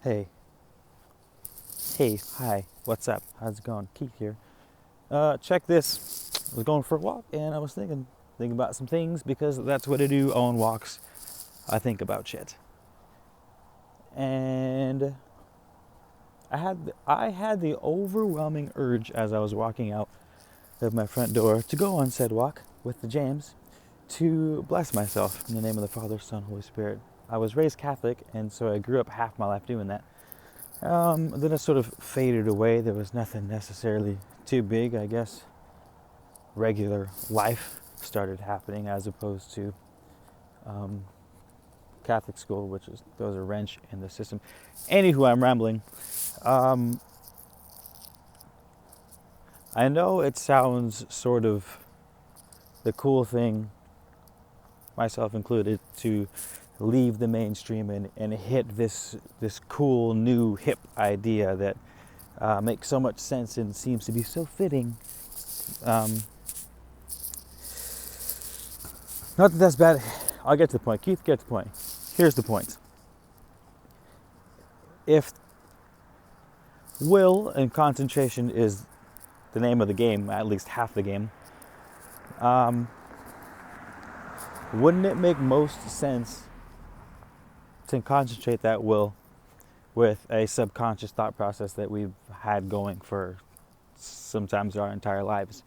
Hey, hi, what's up? How's it going? Keith here. Check this. I was going for a walk and I was thinking about some things because that's what I do on walks. I think about shit. And I had the overwhelming urge as I was walking out of my front door to go on said walk with the James to bless myself in the name of the Father, Son, Holy Spirit. I was raised Catholic, and so I grew up half my life doing that. Then it sort of faded away. There was nothing necessarily too big, I guess. Regular life started happening as opposed to um, Catholic school, which throws a wrench in the system. Anywho, I'm rambling. Um, I know it sounds sort of the cool thing, myself included, to leave the mainstream and hit this cool new hip idea that makes so much sense and seems to be so fitting. Um, Not that that's bad. I'll get to the point. Keith, get to the point. Here's the point. If will and concentration is the name of the game, at least half the game, um, wouldn't it make most sense to concentrate that will with a subconscious thought process that we've had going for sometimes our entire lives?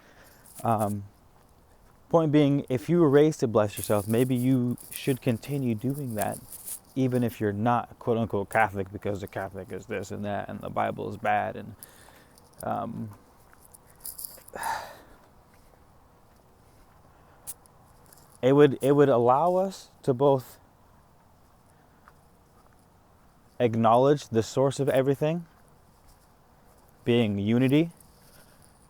Point being, if you were raised to bless yourself, maybe you should continue doing that, even if you're not quote unquote Catholic, because the Catholic is this and that, and the Bible is bad, and um, it would allow us to both acknowledge the source of everything, being unity,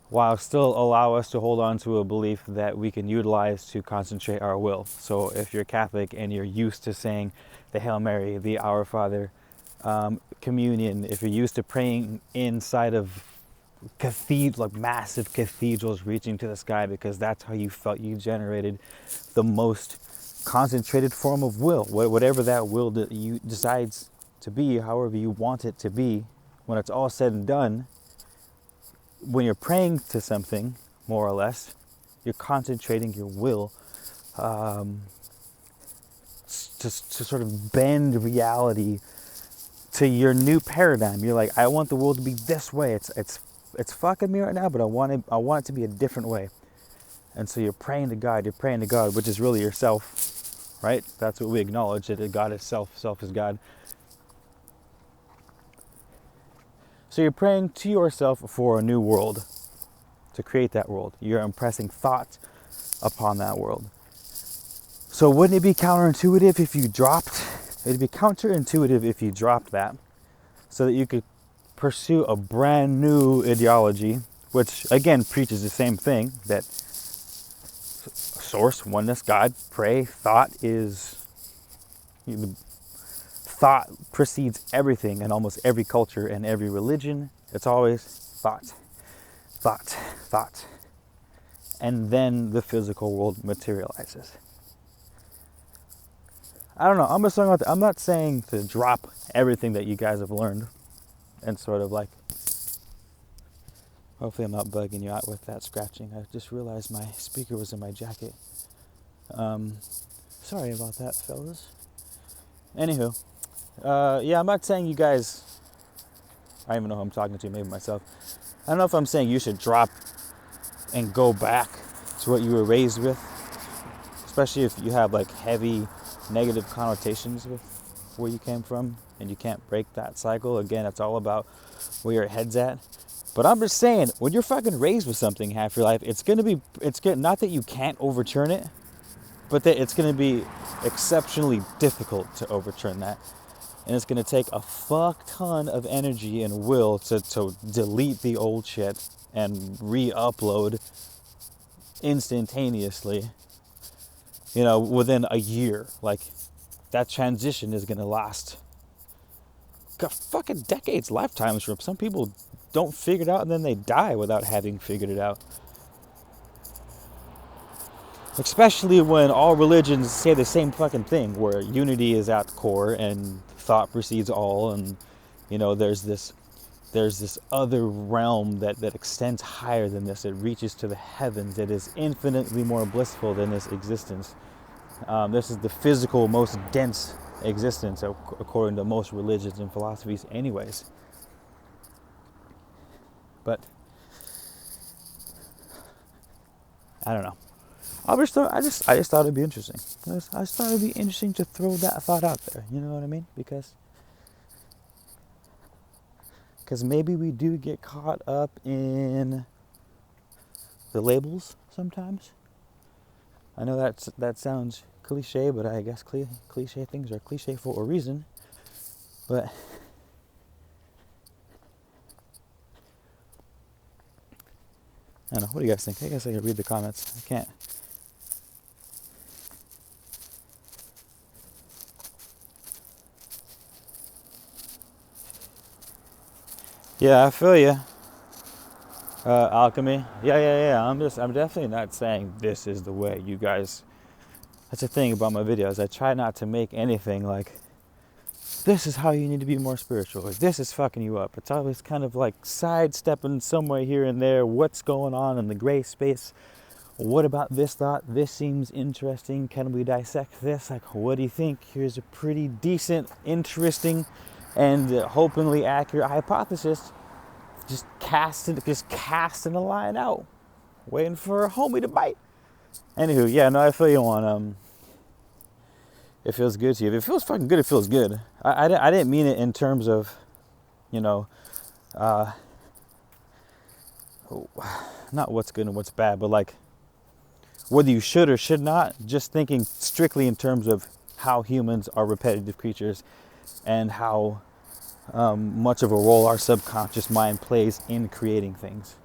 while still allow us to hold on to a belief that we can utilize to concentrate our will. So if you're Catholic and you're used to saying the Hail Mary, the Our Father, communion, if you're used to praying inside of like massive cathedrals reaching to the sky because that's how you felt you generated the most concentrated form of will, whatever that will that you decides to be, however you want it to be, when it's all said and done, when you're praying to something, more or less, you're concentrating your will to sort of bend reality to your new paradigm. You're like, I want the world to be this way. It's fucking me right now, but I want it to be a different way. And so you're praying to God, which is really yourself, right? That's what we acknowledge, that God is self is God. So you're praying to yourself for a new world, to create that world. You're impressing thought upon that world. So wouldn't it be counterintuitive if you dropped, it'd be counterintuitive if you dropped that so that you could pursue a brand new ideology, which again preaches the same thing, that source, oneness, God, pray, thought thought precedes everything in almost every culture and every religion. It's always thought. And then the physical world materializes. I don't know. I'm not saying to drop everything that you guys have learned and sort of like, hopefully I'm not bugging you out with that scratching. I just realized my speaker was in my jacket. Sorry about that, fellas. Anywho, yeah, I'm not saying you guys, I don't even know who I'm talking to, maybe myself. I don't know if I'm saying you should drop and go back to what you were raised with, especially if you have like heavy negative connotations with where you came from and you can't break that cycle. Again, it's all about where your head's at. But I'm just saying, when you're fucking raised with something half your life, it's good, not that you can't overturn it, but that it's gonna be exceptionally difficult to overturn that. And it's gonna take a fuck ton of energy and will to delete the old shit and re-upload instantaneously, within a year. Like, that transition is gonna last fucking decades, lifetimes. For some people don't figure it out and then they die without having figured it out. Especially when all religions say the same fucking thing, where unity is at the core and thought precedes all, and You know, there's this other realm that extends higher than this. It reaches to the heavens. It is infinitely more blissful than this existence. This is the physical, most dense existence, according to most religions and philosophies, anyways. But I don't know. I just thought it'd be interesting. I just thought it'd be interesting to throw that thought out there. You know what I mean? Because maybe we do get caught up in the labels sometimes. I know that sounds cliche, but I guess cliche things are cliche for a reason. But I don't know. What do you guys think? I guess I can read the comments. I can't. Yeah, I feel you. Alchemy. Yeah. I'm definitely not saying this is the way. You guys. That's the thing about my videos. I try not to make anything like, this is how you need to be more spiritual, or this is fucking you up. It's always kind of like sidestepping somewhere here and there. What's going on in the gray space? What about this thought? This seems interesting. Can we dissect this? Like, what do you think? Here's a pretty decent, interesting, and hopefully accurate hypothesis. Just casting a line out, waiting for a homie to bite. Anywho, yeah, no, I feel you on it feels good to you. If it feels fucking good, it feels good. I didn't mean it in terms of, you know, not what's good and what's bad, but like whether you should or should not, just thinking strictly in terms of how humans are repetitive creatures and how much of a role our subconscious mind plays in creating things.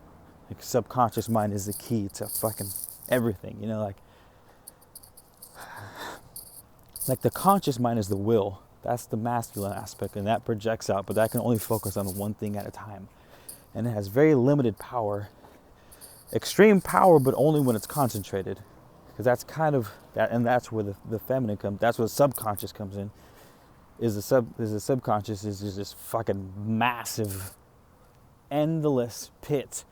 Like, subconscious mind is the key to fucking everything, you know, like the conscious mind is the will. That's the masculine aspect, and that projects out, but that can only focus on one thing at a time. And it has very limited power. Extreme power, but only when it's concentrated. Because that's kind of that, and that's where the feminine comes. That's where the subconscious comes in. The subconscious is just this fucking massive, endless pit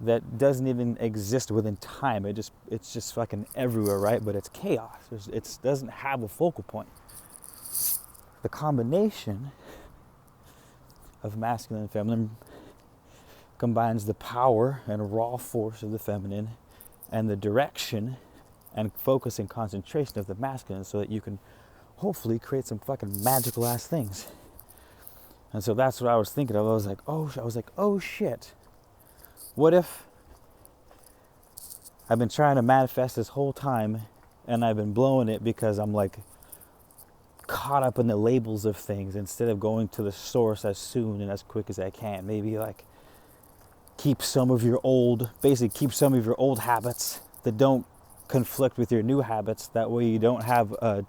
that doesn't even exist within time. It's just fucking everywhere, right? But it's chaos. It doesn't have a focal point. The combination of masculine and feminine combines the power and raw force of the feminine and the direction and focus and concentration of the masculine, so that you can hopefully create some fucking magical ass things. And so that's what I was thinking of. I was like, oh shit. What if I've been trying to manifest this whole time and I've been blowing it because I'm like caught up in the labels of things instead of going to the source as soon and as quick as I can. Maybe like keep some of your old habits that don't conflict with your new habits. That way you don't have a,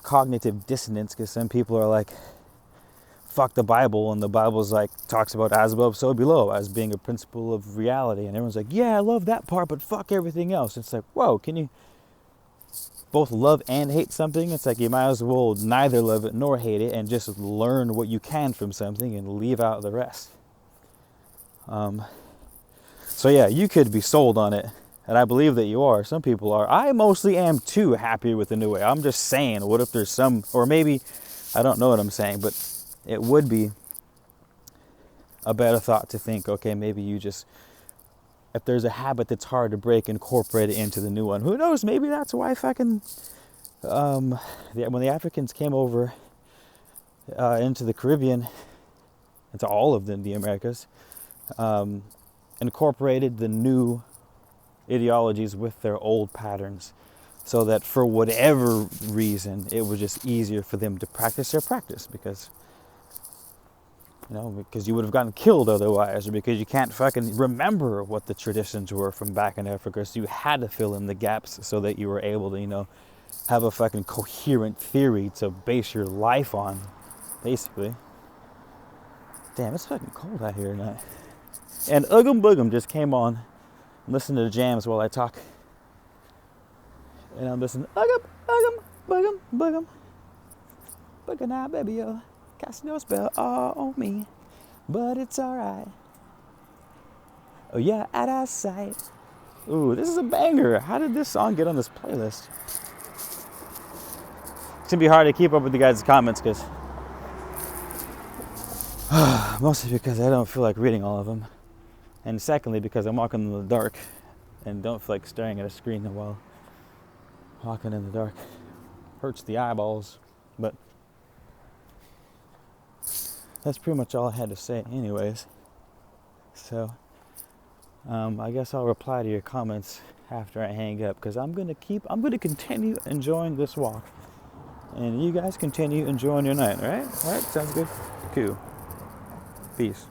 cognitive dissonance, because some people are like, fuck the Bible, and the Bible's like talks about as above so below as being a principle of reality, and everyone's like, yeah, I love that part, but fuck everything else. It's like, whoa, can you both love and hate something? It's like you might as well neither love it nor hate it and just learn what you can from something and leave out the rest. So yeah, you could be sold on it, and I believe that you are. Some people are. I mostly am too happy with the new way. I'm just saying, what if there's some, or maybe I don't know what I'm saying, but it would be a better thought to think, okay, maybe you just, if there's a habit that's hard to break, incorporate it into the new one. Who knows? Maybe that's why fucking, when the Africans came over into the Caribbean, into all of the Americas, incorporated the new ideologies with their old patterns, so that for whatever reason, it was just easier for them to practice their practice, because you would have gotten killed otherwise, or because you can't fucking remember what the traditions were from back in Africa. So you had to fill in the gaps so that you were able to, have a fucking coherent theory to base your life on, basically. Damn, it's fucking cold out here tonight. And Uggum Boogum just came on. Listen to the jams while I talk. And I'm listening, Uggum, Uggum, Boogum, Boogum. Boogie now, baby, yo. Cast no spell all on me, but it's alright. Oh, yeah, out of sight. Ooh, this is a banger. How did this song get on this playlist? It's gonna be hard to keep up with you guys' comments because mostly because I don't feel like reading all of them, and secondly because I'm walking in the dark and don't feel like staring at a screen while walking in the dark. Hurts the eyeballs, but that's pretty much all I had to say anyways. So I guess I'll reply to your comments after I hang up, because I'm gonna continue enjoying this walk, and you guys continue enjoying your night. All right, sounds good. Cool. Peace.